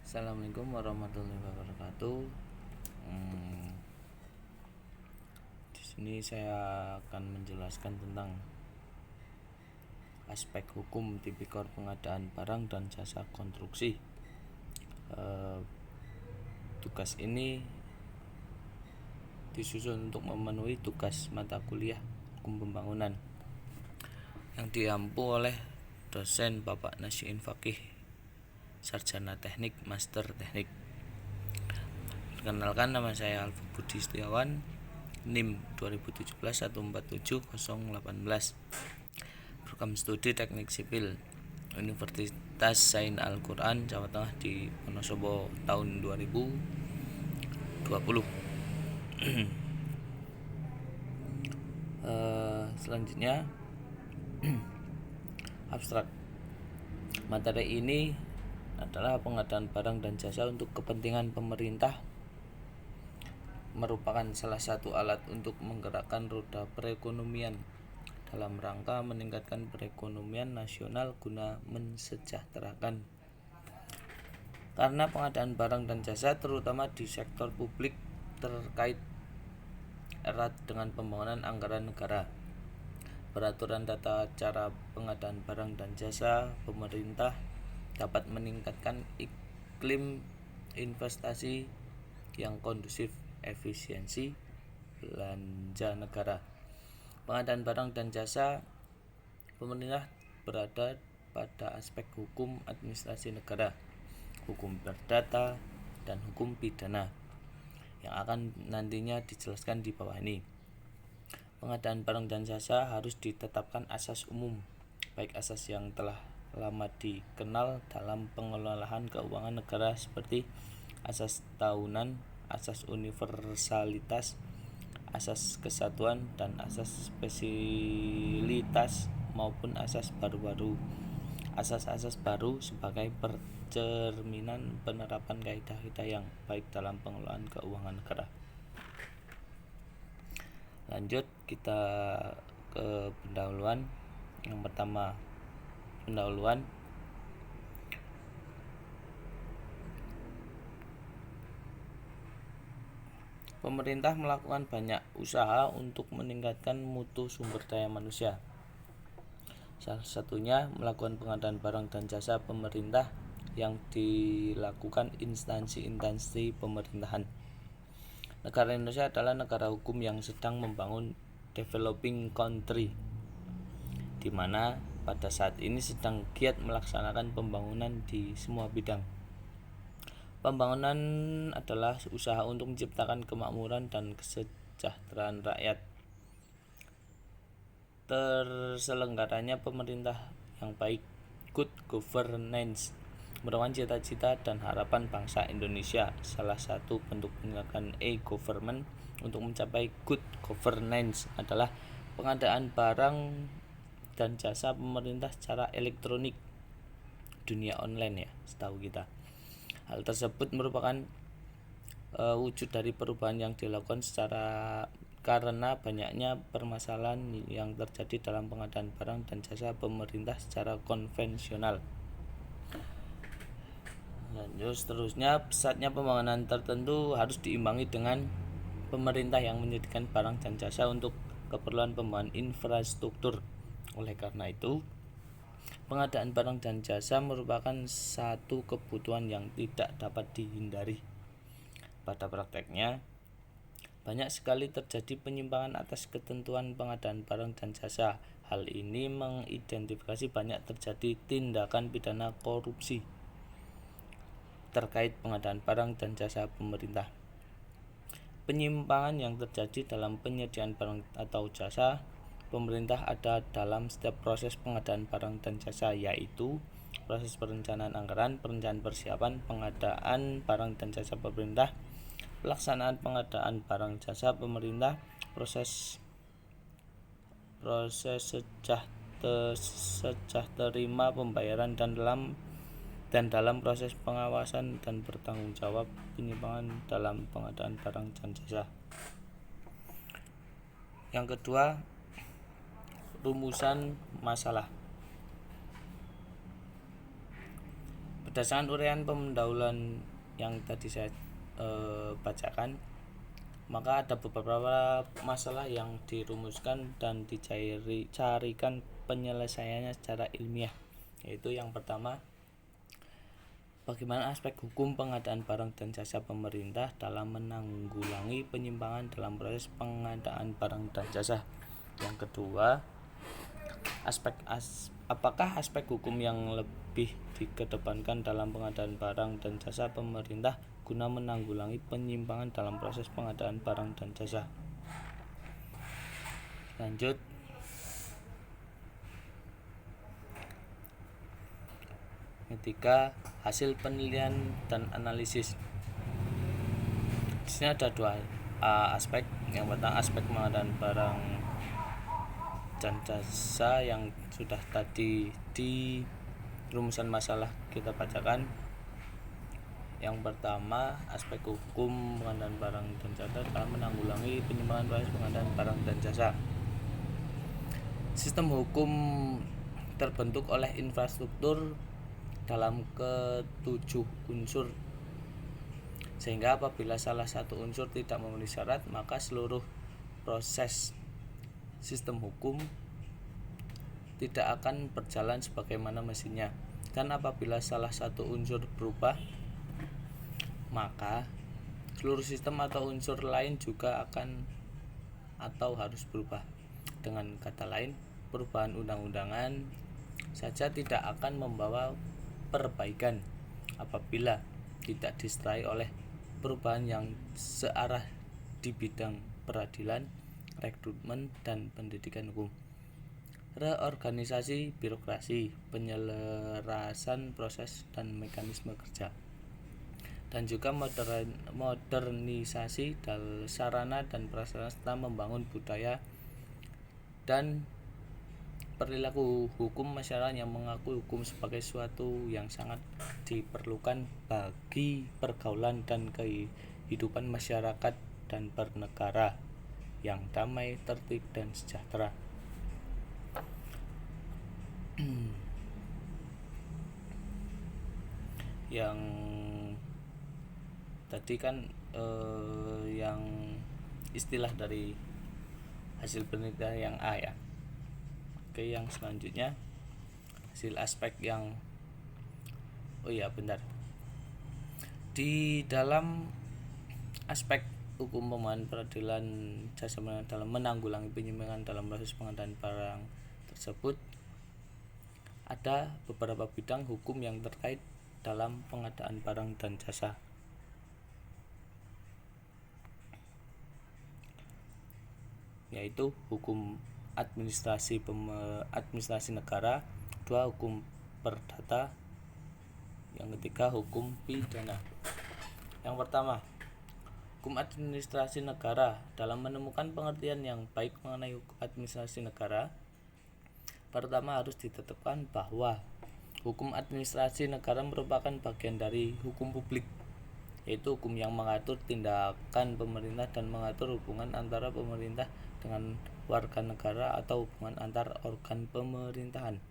Assalamualaikum warahmatullahi wabarakatuh. Di sini saya akan menjelaskan tentang aspek hukum tipikor pengadaan barang dan jasa konstruksi. Tugas ini disusun untuk memenuhi tugas mata kuliah hukum pembangunan yang diampu oleh dosen Bapak Nasiin Fakih, sarjana teknik, master teknik. Perkenalkan, nama saya Alfa Budi Setiawan, NIM 2017147018, program studi teknik sipil, Universitas Zain Al-Quran Jawa Tengah di Wonosobo tahun 2020. Selanjutnya abstrak. Materi ini adalah pengadaan barang dan jasa untuk kepentingan pemerintah, merupakan salah satu alat untuk menggerakkan roda perekonomian dalam rangka meningkatkan perekonomian nasional guna mensejahterakan. Karena pengadaan barang dan jasa terutama di sektor publik terkait erat dengan pembangunan anggaran negara, peraturan tata cara pengadaan barang dan jasa pemerintah dapat meningkatkan iklim investasi yang kondusif, efisiensi belanja negara. Pengadaan barang dan jasa pemerintah berada pada aspek hukum administrasi negara, hukum perdata, dan hukum pidana yang akan nantinya dijelaskan di bawah ini. Pengadaan barang dan jasa harus ditetapkan asas umum, baik asas yang telah lama dikenal dalam pengelolaan keuangan negara seperti asas tahunan, asas universalitas, asas kesatuan, dan asas spesialitas, maupun asas baru-baru. Asas-asas baru sebagai cerminan penerapan kaidah-kaidah yang baik dalam pengelolaan keuangan negara. Lanjut kita ke pendahuluan. Yang pertama, pendahuluan. Pemerintah melakukan banyak usaha untuk meningkatkan mutu sumber daya manusia. Salah satunya melakukan pengadaan barang dan jasa pemerintah yang dilakukan instansi-instansi pemerintahan. Negara Indonesia adalah negara hukum yang sedang membangun developing country, di mana pada saat ini sedang giat melaksanakan pembangunan di semua bidang. Pembangunan adalah usaha untuk menciptakan kemakmuran dan kesejahteraan rakyat. Terselenggaranya pemerintah yang baik, good governance, merupakan cita-cita dan harapan bangsa Indonesia. Salah satu bentuk penegakan e-government untuk mencapai good governance adalah pengadaan barang dan jasa pemerintah secara elektronik, dunia online ya, setahu kita. Hal tersebut merupakan wujud dari perubahan yang dilakukan karena banyaknya permasalahan yang terjadi dalam pengadaan barang dan jasa pemerintah secara konvensional. Lanjut seterusnya, pesatnya pembangunan tertentu harus diimbangi dengan pemerintah yang menyediakan barang dan jasa untuk keperluan pembangunan infrastruktur. Oleh karena itu, pengadaan barang dan jasa merupakan satu kebutuhan yang tidak dapat dihindari. Pada prakteknya, banyak sekali terjadi penyimpangan atas ketentuan pengadaan barang dan jasa. Hal ini mengidentifikasi banyak terjadi tindakan pidana korupsi terkait pengadaan barang dan jasa pemerintah. Penyimpangan yang terjadi dalam penyediaan barang atau jasa pemerintah ada dalam setiap proses pengadaan barang dan jasa, yaitu proses perencanaan anggaran, perencanaan persiapan pengadaan barang dan jasa pemerintah, pelaksanaan pengadaan barang jasa pemerintah, proses terima pembayaran dan dalam proses pengawasan dan bertanggung jawab penyimpangan dalam pengadaan barang dan jasa. Yang kedua, rumusan masalah. Berdasarkan uraian pendahuluan yang tadi saya bacakan, maka ada beberapa masalah yang dirumuskan dan dicarikan penyelesaiannya secara ilmiah, yaitu yang pertama, bagaimana aspek hukum pengadaan barang dan jasa pemerintah dalam menanggulangi penyimpangan dalam proses pengadaan barang dan jasa. Yang kedua, apakah aspek hukum yang lebih dikedepankan dalam pengadaan barang dan jasa pemerintah guna menanggulangi penyimpangan dalam proses pengadaan barang dan jasa. Lanjut, ketiga, hasil penelitian dan analisis. Di sini ada dua aspek. Yang pertama, aspek pengadaan barang dan jasa yang sudah tadi di rumusan masalah kita bacakan. Yang pertama, aspek hukum pengadaan barang dan jasa dalam menanggulangi penyimpangan proses pengadaan barang dan jasa. Sistem hukum terbentuk oleh infrastruktur dalam ketujuh unsur, sehingga apabila salah satu unsur tidak memenuhi syarat, maka seluruh proses sistem hukum tidak akan berjalan sebagaimana mestinya. Dan apabila salah satu unsur berubah, maka seluruh sistem atau unsur lain juga akan atau harus berubah. Dengan kata lain, perubahan undang-undangan saja tidak akan membawa perbaikan apabila tidak disertai oleh perubahan yang searah di bidang peradilan, rekrutmen, dan pendidikan hukum, reorganisasi birokrasi, penyelarasan proses dan mekanisme kerja, dan juga modernisasi sarana dan prasarana serta membangun budaya dan perilaku hukum masyarakat yang mengakui hukum sebagai suatu yang sangat diperlukan bagi pergaulan dan kehidupan masyarakat dan bernegara yang damai, tertib, dan sejahtera. Yang tadi kan yang istilah dari hasil penelitian yang A ya. Oke, yang selanjutnya hasil aspek yang di dalam aspek hukum pemahaman peradilan jasa dalam menanggulangi penyimpangan dalam proses pengadaan barang tersebut, ada beberapa bidang hukum yang terkait dalam pengadaan barang dan jasa, yaitu hukum administrasi negara, 2 hukum perdata, yang ketiga hukum pidana. Yang pertama, hukum administrasi negara. Dalam menemukan pengertian yang baik mengenai hukum administrasi negara, pertama harus ditetapkan bahwa hukum administrasi negara merupakan bagian dari hukum publik, yaitu hukum yang mengatur tindakan pemerintah dan mengatur hubungan antara pemerintah dengan warga negara atau hubungan antar organ pemerintahan.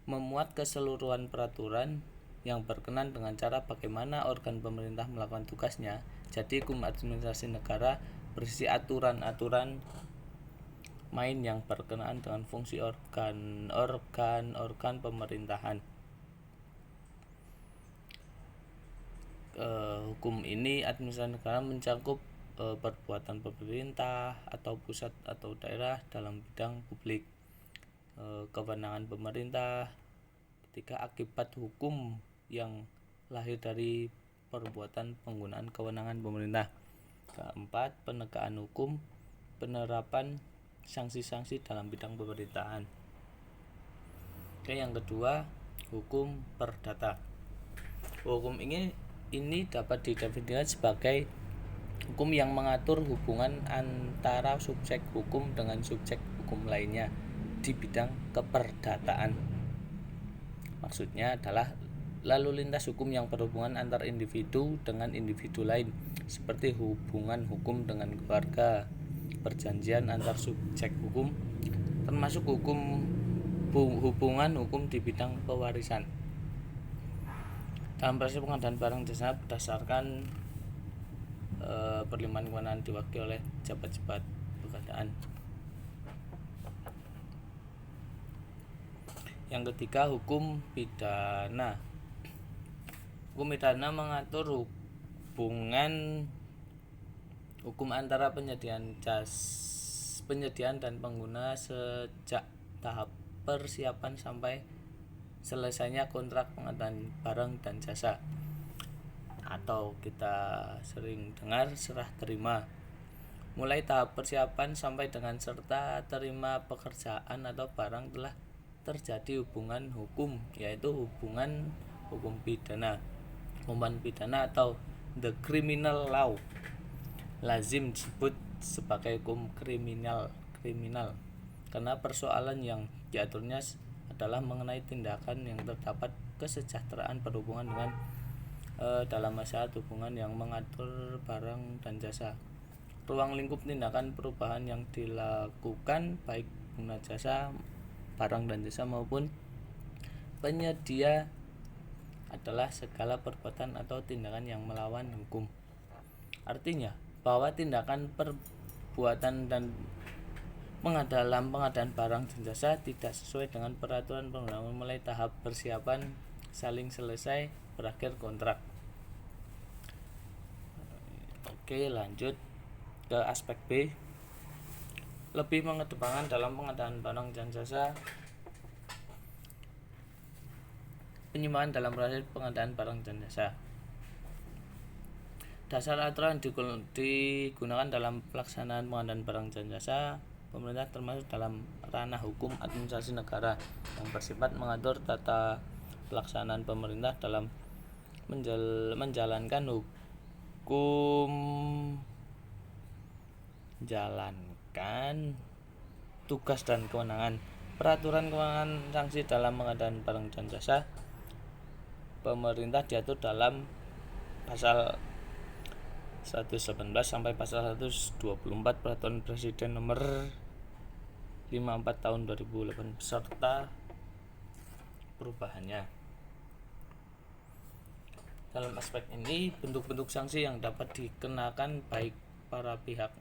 Memuat keseluruhan peraturan yang berkenan dengan cara bagaimana organ pemerintah melakukan tugasnya. Jadi hukum administrasi negara berisi aturan-aturan main yang berkenaan dengan fungsi organ pemerintahan. Hukum ini administrasi negara mencakup perbuatan pemerintah atau pusat atau daerah dalam bidang publik, kewenangan pemerintah. Ketiga, akibat hukum yang lahir dari perbuatan penggunaan kewenangan pemerintah. Keempat, penegakan hukum, penerapan sanksi-sanksi dalam bidang pemerintahan. Oke, yang kedua, hukum perdata. Hukum ini dapat didefinisikan sebagai hukum yang mengatur hubungan antara subjek hukum dengan subjek hukum lainnya di bidang keperdataan. Maksudnya adalah lalu lintas hukum yang berhubungan antar individu dengan individu lain, seperti hubungan hukum dengan keluarga, perjanjian antar subjek hukum, termasuk hukum hubungan hukum di bidang pewarisan. Dalam proses pengadaan barang jasa berdasarkan perlimpahan kewenangan diwakili oleh pejabat pengadaan. Yang ketiga, hukum pidana. Hukum pidana mengatur hubungan hukum antara penyediaan dan pengguna sejak tahap persiapan sampai selesainya kontrak pengadaan barang dan jasa, atau kita sering dengar serah terima. Mulai tahap persiapan sampai dengan serta terima pekerjaan atau barang telah terjadi hubungan hukum, yaitu hubungan hukum pidana. Hukuman pidana atau the criminal law lazim disebut sebagai hukum kriminal karena persoalan yang diaturnya adalah mengenai tindakan yang terdapat kesejahteraan berhubungan dengan dalam masalah hubungan yang mengatur barang dan jasa. Ruang lingkup tindakan perubahan yang dilakukan baik pengguna jasa, barang dan jasa maupun penyedia adalah segala perbuatan atau tindakan yang melawan hukum. Artinya bahwa tindakan perbuatan dan dalam pengadaan barang dan jasa tidak sesuai dengan peraturan perundang-undangan mulai tahap persiapan saling selesai berakhir kontrak. Oke, lanjut ke aspek B. Lebih mengedepankan dalam pengadaan barang dan jasa penyimpangan dalam proses pengadaan barang dan jasa. Dasar aturan digunakan dalam pelaksanaan pengadaan barang dan jasa pemerintah termasuk dalam ranah hukum administrasi negara yang bersifat mengatur tata pelaksanaan pemerintah dalam menjalankan tugas dan kewenangan. Peraturan kewenangan sanksi dalam pengadaan barang dan jasa pemerintah diatur dalam pasal 118 sampai pasal 124 Peraturan Presiden nomor 54 tahun 2008 beserta perubahannya. Dalam aspek ini, bentuk-bentuk sanksi yang dapat dikenakan baik para pihak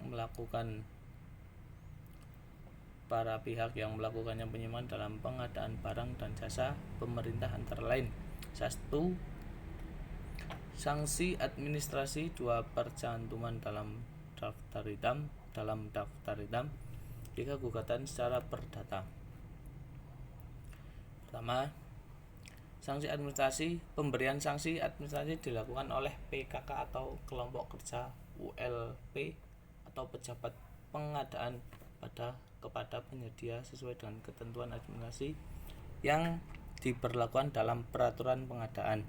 yang melakukannya penyimpangan dalam pengadaan barang dan jasa pemerintah antara lain: 1. Sanksi administrasi. 2. Percantuman dalam daftar hitam. 3. Gugatan secara perdata. Pertama, sanksi administrasi. Pemberian sanksi administrasi dilakukan oleh PKK atau kelompok kerja ULP atau pejabat pengadaan kepada penyedia sesuai dengan ketentuan administrasi yang diberlakukan dalam peraturan pengadaan.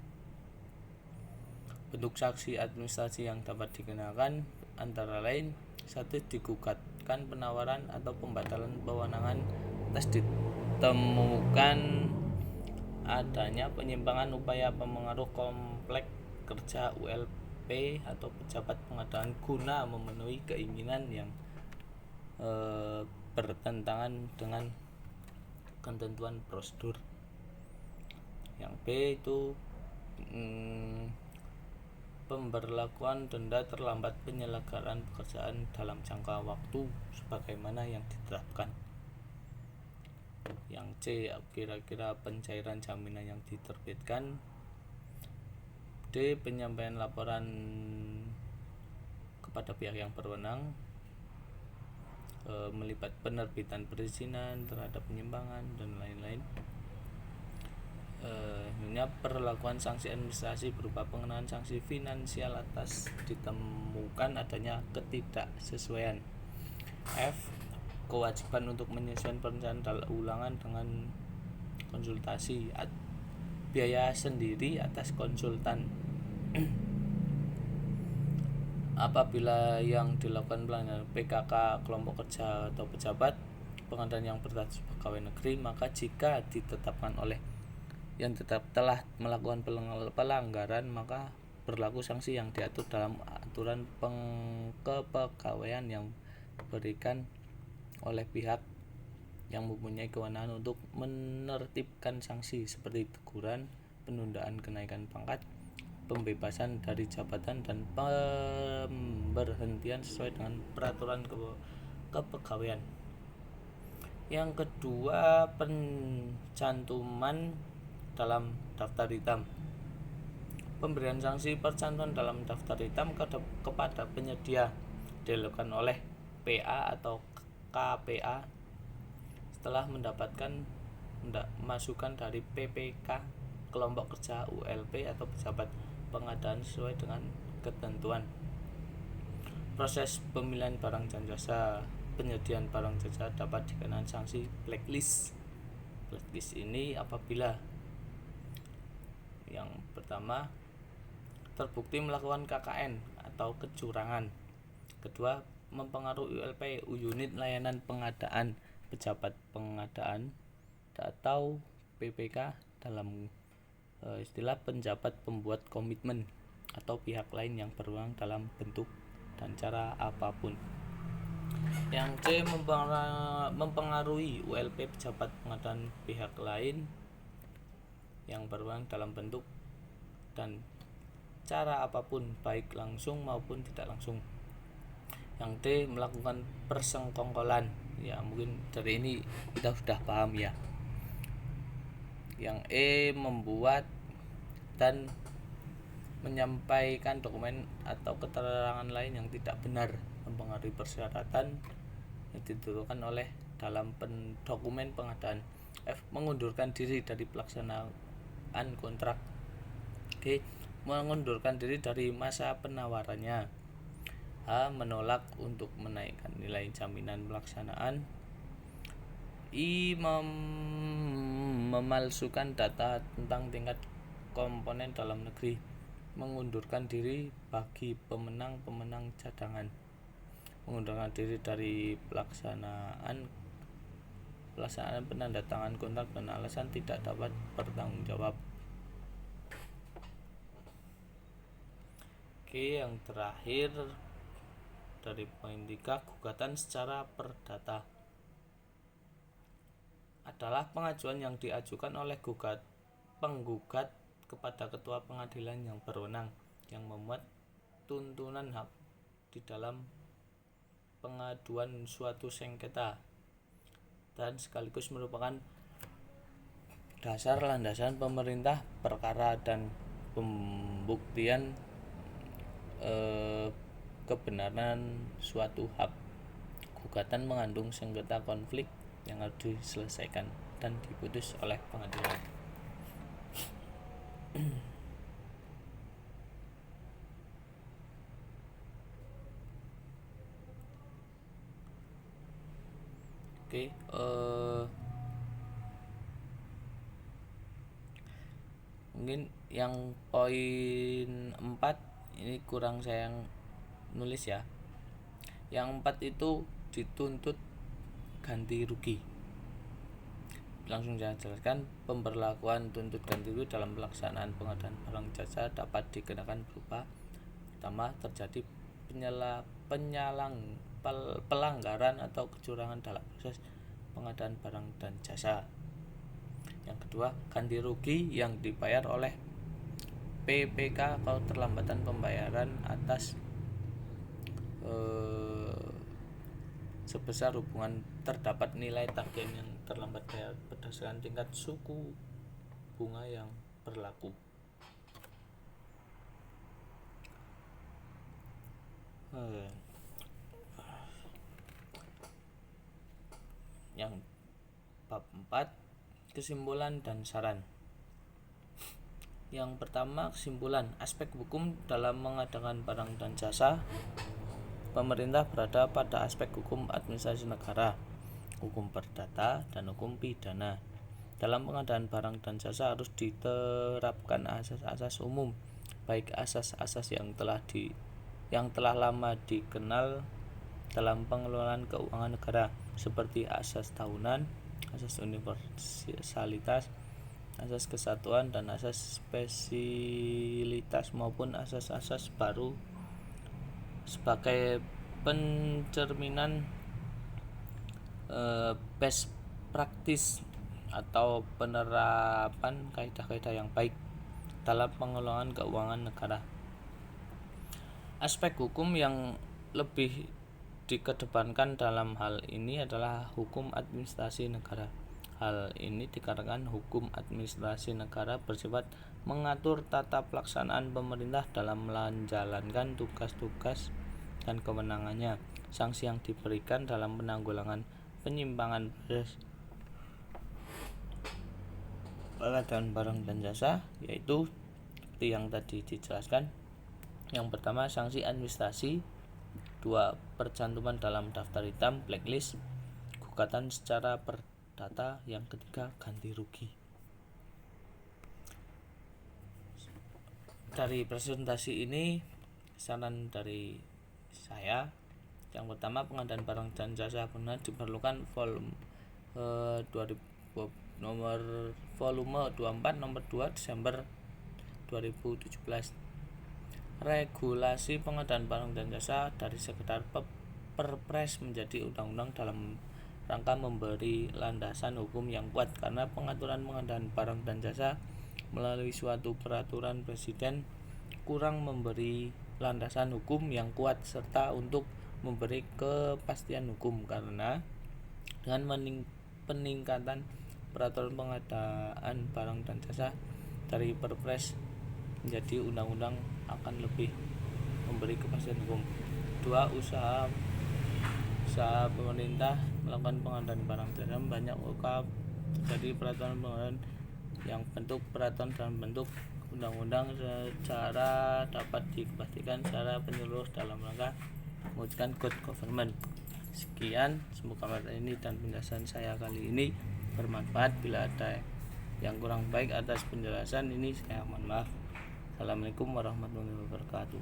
Bentuk sanksi administrasi yang dapat dikenakan antara lain: 1. Digugatan penawaran atau pembatalan pewenangan atas ditemukan adanya penyimpangan upaya pengaruh kompleks kerja ULP atau pejabat pengadaan guna memenuhi keinginan yang bertentangan dengan ketentuan prosedur. Yang B itu pemberlakuan denda terlambat penyelenggaraan pekerjaan dalam jangka waktu sebagaimana yang ditetapkan. Yang C, kira-kira pencairan jaminan yang diterbitkan. D, penyampaian laporan kepada pihak yang berwenang melibat penerbitan perizinan terhadap penyimpangan dan lain-lain. Ini perlakuan sanksi administrasi berupa pengenaan sanksi finansial atas ditemukan adanya ketidaksesuaian. F, kewajiban untuk menyesuaikan perencanaan ulangan dengan konsultasi biaya sendiri atas konsultan. Apabila yang dilakukan pelanggaran PKK, kelompok kerja atau pejabat pengadaan yang berstatus pegawai negeri, maka jika ditetapkan oleh yang telah melakukan pelanggaran maka berlaku sanksi yang diatur dalam aturan kepegawaian yang diberikan oleh pihak yang mempunyai kewenangan untuk menertibkan sanksi seperti teguran, penundaan kenaikan pangkat, pembebasan dari jabatan, dan pemberhentian sesuai dengan peraturan kepegawaian. Yang kedua, pencantuman dalam daftar hitam. Pemberian sanksi percantuman dalam daftar hitam kepada penyedia dilakukan oleh PA atau KPA setelah mendapatkan masukan dari PPK, kelompok kerja, ULP, atau pejabat pengadaan sesuai dengan ketentuan. Proses pemilihan barang dan jasa. Penyediaan barang jasa dapat dikenakan sanksi blacklist. Blacklist ini apabila yang pertama, terbukti melakukan KKN atau kecurangan. Kedua, mempengaruhi ULP, unit layanan pengadaan, pejabat pengadaan, atau PPK dalam istilah penjabat pembuat komitmen atau pihak lain yang berwenang dalam bentuk dan cara apapun. Yang C, mempengaruhi ULP, pejabat pengadaan, pihak lain yang berwenang dalam bentuk dan cara apapun, baik langsung maupun tidak langsung. Yang D, melakukan persengkongkolan. Ya, mungkin dari ini kita sudah paham ya. Yang E, membuat dan menyampaikan dokumen atau keterangan lain yang tidak benar, mempengaruhi persyaratan yang ditentukan oleh dalam dokumen pengadaan. F, mengundurkan diri dari pelaksanaan kontrak. G, mengundurkan diri dari masa penawarannya. H, menolak untuk menaikkan nilai jaminan pelaksanaan. I, memalsukan data tentang tingkat komponen dalam negeri, mengundurkan diri bagi pemenang cadangan, mengundurkan diri dari pelaksanaan penandatangan kontrak dan alasan tidak dapat bertanggung jawab. Oke, yang terakhir dari poin 3, gugatan secara perdata adalah pengajuan yang diajukan oleh penggugat kepada ketua pengadilan yang berwenang yang memuat tuntunan hak di dalam pengaduan suatu sengketa dan sekaligus merupakan dasar landasan pemerintah perkara dan pembuktian kebenaran suatu hak. Gugatan mengandung sengketa konflik yang harus diselesaikan dan diputus oleh pengadilan. Oke, mungkin yang poin 4 ini kurang saya nulis ya. Yang 4 itu dituntut ganti rugi. Langsung saya jelaskan, pemberlakuan tuntut ganti rugi dalam pelaksanaan pengadaan barang jasa dapat dikenakan berupa: pertama, terjadi pelanggaran atau kecurangan dalam proses pengadaan barang dan jasa. Yang kedua, ganti rugi yang dibayar oleh PPK kalau terlambatan pembayaran atas sebesar hubungan terdapat nilai tagihan yang terlambat bayar berdasarkan tingkat suku bunga yang berlaku. Yang bab 4, kesimpulan dan saran. Yang pertama, kesimpulan. Aspek hukum dalam mengadakan barang dan jasa. Pemerintah berada pada aspek hukum administrasi negara, hukum perdata, dan hukum pidana. Dalam pengadaan barang dan jasa harus diterapkan asas-asas umum, baik asas-asas yang telah lama dikenal dalam pengelolaan keuangan negara, seperti asas tahunan, asas universalitas, asas kesatuan, dan asas spesialitas, maupun asas-asas baru sebagai pencerminan best praktis atau penerapan kaidah-kaidah yang baik dalam pengelolaan keuangan negara. Aspek hukum yang lebih dikedepankan dalam hal ini adalah hukum administrasi negara. Hal ini dikarenakan hukum administrasi negara bersifat mengatur tata pelaksanaan pemerintah dalam menjalankan tugas-tugas dan kewenangannya. Sanksi yang diberikan dalam penanggulangan penyimpangan pengadaan barang dan jasa yaitu seperti yang tadi dijelaskan. Yang pertama, sanksi administrasi. 2. Percantuman dalam daftar hitam blacklist, gugatan secara perdata. Yang ketiga, ganti rugi. Dari presentasi ini saran dari saya, yang pertama, pengadaan barang dan jasa benar diperlukan volume 24 nomor 2 Desember 2017. Regulasi pengadaan barang dan jasa dari sekedar perpres menjadi undang-undang dalam rangka memberi landasan hukum yang kuat, karena pengaturan pengadaan barang dan jasa melalui suatu peraturan presiden kurang memberi landasan hukum yang kuat serta untuk memberi kepastian hukum, karena dengan peningkatan peraturan pengadaan barang dan jasa dari perpres menjadi undang-undang akan lebih memberi kepastian hukum. 2. Usaha pemerintah melakukan pengadaan barang dan jasa banyak terjadi peraturan pengadaan yang bentuk peraturan dalam bentuk undang-undang secara dapat dipastikan secara penyeluruh dalam rangka mewujudkan good government. Sekian, semoga materi ini dan penjelasan saya kali ini bermanfaat. Bila ada yang kurang baik atas penjelasan ini, saya mohon maaf. Assalamualaikum warahmatullahi wabarakatuh.